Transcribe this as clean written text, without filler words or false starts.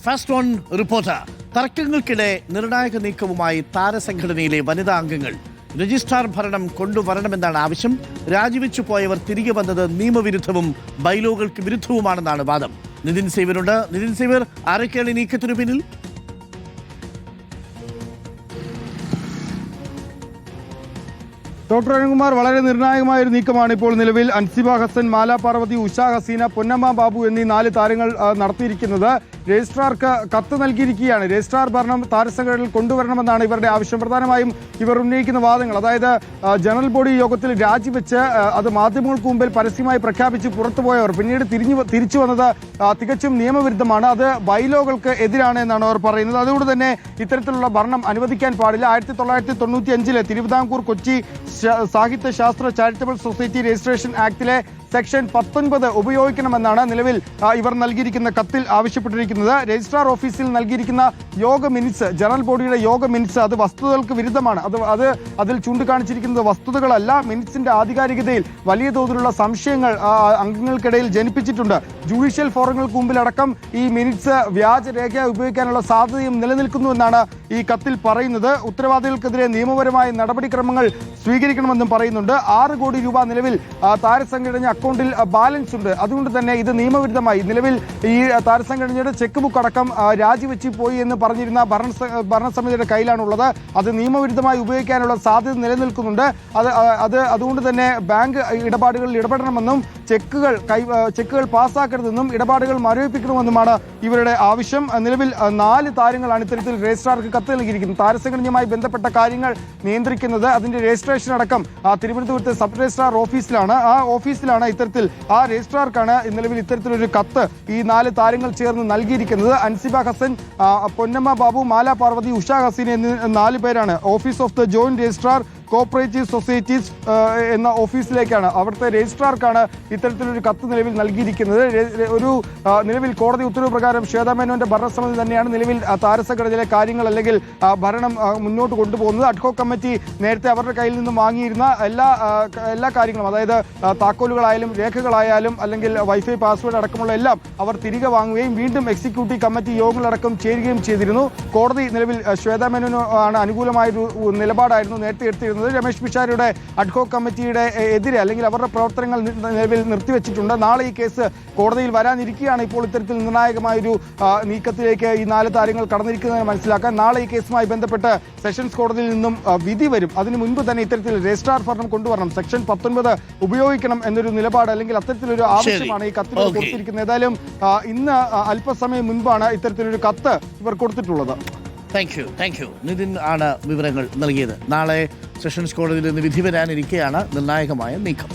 Fast on reporter. തർക്കങ്ങൾക്കിടെ നിർണായക നീക്കവുമായി താരസംഘടനയിലെ വനിതാ അംഗങ്ങൾ. രജിസ്ട്രാർ ഭരണം കൊണ്ടുവരണമെന്നാണ് ആവശ്യം. രാജിവെച്ചു പോയവർ തിരികെ വന്നത് നിയമവിരുദ്ധവും ബൈലോകൾക്ക് വിരുദ്ധവുമാണെന്നാണ് വാദം. നിതിൻ സേവ്യറുണ്ട്. നിതിൻ സേവ്യർ, ആരൊക്കെയാണ് ഈ നീക്കത്തിനു പിന്നിൽ? ഡോക്ടർ അരുൺകുമാർ, വളരെ നിർണായകമായ ഒരു നീക്കമാണ് ഇപ്പോൾ നിലവിൽ അൻസിബ ഹസൻ, മാല പാർവതി, ഉഷ ഹസീന, പൊന്നമ്മ ബാബു എന്നീ 4 താരങ്ങൾ നടത്തിയിരിക്കുന്നത്. രജിസ്ട്രാർക്ക് കത്ത് നൽകിയിരിക്കുകയാണ്. രജിസ്ട്രാർ ഭരണം താരസംഘടനയിൽ കൊണ്ടുവരണമെന്നാണ് ഇവരുടെ ആവശ്യം. പ്രധാനമായും ഇവർ ഉന്നയിക്കുന്ന വാദങ്ങൾ, അതായത് ജനറൽ ബോഡി യോഗത്തിൽ രാജിവെച്ച് അത് മാധ്യമങ്ങൾക്ക് മുമ്പിൽ പരസ്യമായി പ്രഖ്യാപിച്ച് പുറത്തുപോയവർ പിന്നീട് തിരിച്ചു വന്നത് തികച്ചും നിയമവിരുദ്ധമാണ്. അത് ബൈലോകൾക്ക് എതിരാണ് എന്നാണ് അവർ പറയുന്നത്. അതുകൊണ്ട് തന്നെ ഇത്തരത്തിലുള്ള ഭരണം അനുവദിക്കാൻ പാടില്ല. 1995 തിരുവിതാംകൂർ കൊച്ചി സാഹിത്യ ശാസ്ത്ര ചാരിറ്റബിൾ സൊസൈറ്റി രജിസ്ട്രേഷൻ ആക്ടിലെ സെക്ഷൻ 19 ഉപയോഗിക്കണമെന്നാണ് നിലവിൽ ഇവർ നൽകിയിരിക്കുന്ന കത്തിൽ ആവശ്യപ്പെട്ടിരിക്കുന്നത്. രജിസ്ട്രാർ ഓഫീസിൽ നൽകിയിരിക്കുന്ന യോഗ മിനിറ്റ്സ്, ജനറൽ ബോഡിയുടെ യോഗ മിനിറ്റ്സ്, അത് വസ്തുതകൾക്ക് വിരുദ്ധമാണ്. അതിൽ ചൂണ്ടിക്കാണിച്ചിരിക്കുന്നത് വസ്തുതകളല്ല. മിനിറ്റ്സിന്റെ ആധികാരികതയിൽ വലിയ തോതിലുള്ള സംശയങ്ങൾ അംഗങ്ങൾക്കിടയിൽ ജനിപ്പിച്ചിട്ടുണ്ട്. ജുഡീഷ്യൽ ഫോറങ്ങൾക്ക് മുമ്പിലടക്കം ഈ മിനിറ്റ്സ് വ്യാജരേഖ ഉപയോഗിക്കാനുള്ള സാധ്യതയും നിലനിൽക്കുന്നുവെന്നാണ് ഈ കത്തിൽ പറയുന്നത്. ഉത്തരവാദികൾക്കെതിരെ നിയമപരമായ നടപടിക്രമങ്ങൾ സ്വീകരിക്കണമെന്നും പറയുന്നുണ്ട്. 6 കോടി രൂപ നിലവിൽ താരസംഘടന അക്കൗണ്ടിൽ ബാലൻസ് ഉണ്ട്. അതുകൊണ്ട് തന്നെ ഇത് നിയമവിരുദ്ധമായി. നിലവിൽ ഈ താരസംഘടനയുടെ ചെക്ക് ബുക്ക് അടക്കം രാജിവെച്ച് പോയി എന്ന് പറഞ്ഞിരുന്ന ഭരണസമിതിയുടെ കയ്യിലാണുള്ളത്. അത് നിയമവിരുദ്ധമായി ഉപയോഗിക്കാനുള്ള സാധ്യത നിലനിൽക്കുന്നുണ്ട്. അതുകൊണ്ട് തന്നെ ബാങ്ക് ഇടപാടുകളിൽ ഇടപെടണമെന്നും ചെക്കുകൾ പാസ്സാക്കരുതെന്നും ഇടപാടുകൾ മരവിപ്പിക്കണമെന്നുമാണ് ഇവരുടെ ആവശ്യം. നിലവിൽ 4 താരങ്ങളാണ് ഇത്തരത്തിൽ രജിസ്ട്രാർക്ക് കത്ത് നൽകിയിരിക്കുന്നത്. താരസംഘടനയുമായി ബന്ധപ്പെട്ട കാര്യങ്ങൾ നിയന്ത്രിക്കുന്നത്, അതിന്റെ രജിസ്ട്രേഷൻ അടക്കം തിരുവനന്തപുരത്തെ സബ് രജിസ്ട്രാർ ഓഫീസിലാണ്. ആ ഓഫീസിലാണ് ഇത്തരത്തിൽ രജിസ്ട്രാർക്കാണ് നിലവിൽ ഇത്തരത്തിലൊരു കത്ത് ഈ 4 താരങ്ങൾ ചേർന്ന് നൽകിയിരിക്കുന്നത്. അൻസിബ ഹസൻ, പൊന്നമ്മ ബാബു, മാല പാർവതി, ഉഷ ഹസീന എന്നീ 4 പേരാണ് office of the joint registrar cooperative societies എന്ന ഓഫീസിലേക്കാണ്, അവിടുത്തെ രജിസ്ട്രാർക്കാണ് ഇത്തരത്തിലൊരു കത്ത് നിലവിൽ നൽകിയിരിക്കുന്നത്. നിലവിൽ കോടതി ഉത്തരവ് പ്രകാരം ശ്വേതാ മേനോന്റെ ഭരണസമിതി തന്നെയാണ് നിലവിൽ താരസംഘടനയിലെ കാര്യങ്ങൾ അല്ലെങ്കിൽ ഭരണം മുന്നോട്ട് കൊണ്ടുപോകുന്നത്. അഡ്ഹോക് കമ്മിറ്റി നേരത്തെ അവരുടെ കയ്യിൽ നിന്നും വാങ്ങിയിരുന്ന എല്ലാ കാര്യങ്ങളും, അതായത് താക്കോലുകളായാലും രേഖകളായാലും അല്ലെങ്കിൽ വൈഫൈ പാസ്വേഡ് അടക്കമുള്ള എല്ലാം അവർ തിരികെ വാങ്ങുകയും വീണ്ടും എക്സിക്യൂട്ടീവ് കമ്മിറ്റി യോഗങ്ങളടക്കം ചേരുകയും ചെയ്തിരുന്നു. കോടതി നിലവിൽ ശ്വേതാ മേനോന് ആണ് അനുകൂലമായൊരു നിലപാടായിരുന്നു നേരത്തെ എടുത്തിരുന്നത്. രമേശ് പിഷാരയുടെ അഡ്ഹോക് കമ്മിറ്റിയുടെ എതിരെ അല്ലെങ്കിൽ അവരുടെ പ്രവർത്തനങ്ങൾ നിലവിൽ നിർത്തിവെച്ചിട്ടുണ്ട്. നാളെ ഈ കേസ് കോടതിയിൽ വരാനിരിക്കുകയാണ്. ഇപ്പോൾ ഇത്തരത്തിൽ നിർണായകമായൊരു നീക്കത്തിലേക്ക് ഈ 4 താരങ്ങൾ കടന്നിരിക്കുന്നതിന് മനസ്സിലാക്കാൻ നാളെ ഈ കേസുമായി ബന്ധപ്പെട്ട് സെഷൻസ് കോടതിയിൽ നിന്നും വിധി വരും. അതിനു മുൻപ് തന്നെ ഇത്തരത്തിൽ രജിസ്ട്രാർ ഭരണം കൊണ്ടുവരണം, സെക്ഷൻ 19 ഉപയോഗിക്കണം എന്നൊരു നിലപാട് അല്ലെങ്കിൽ അത്തരത്തിലൊരു ആവശ്യമാണ് ഈ കത്തിൽ കൊടുത്തിരിക്കുന്നത്. ഏതായാലും ഇന്ന് അല്പസമയം മുൻപാണ് ഇത്തരത്തിലൊരു കത്ത് ഇവർ കൊടുത്തിട്ടുള്ളത്. Thank you. നിതിൻ ആണ് വിവരങ്ങൾ നൽകിയത്. നാളെ സെഷൻസ് കോടതിയിൽ നിന്ന് വിധി വരാനിരിക്കെയാണ് നിർണായകമായ നീക്കം.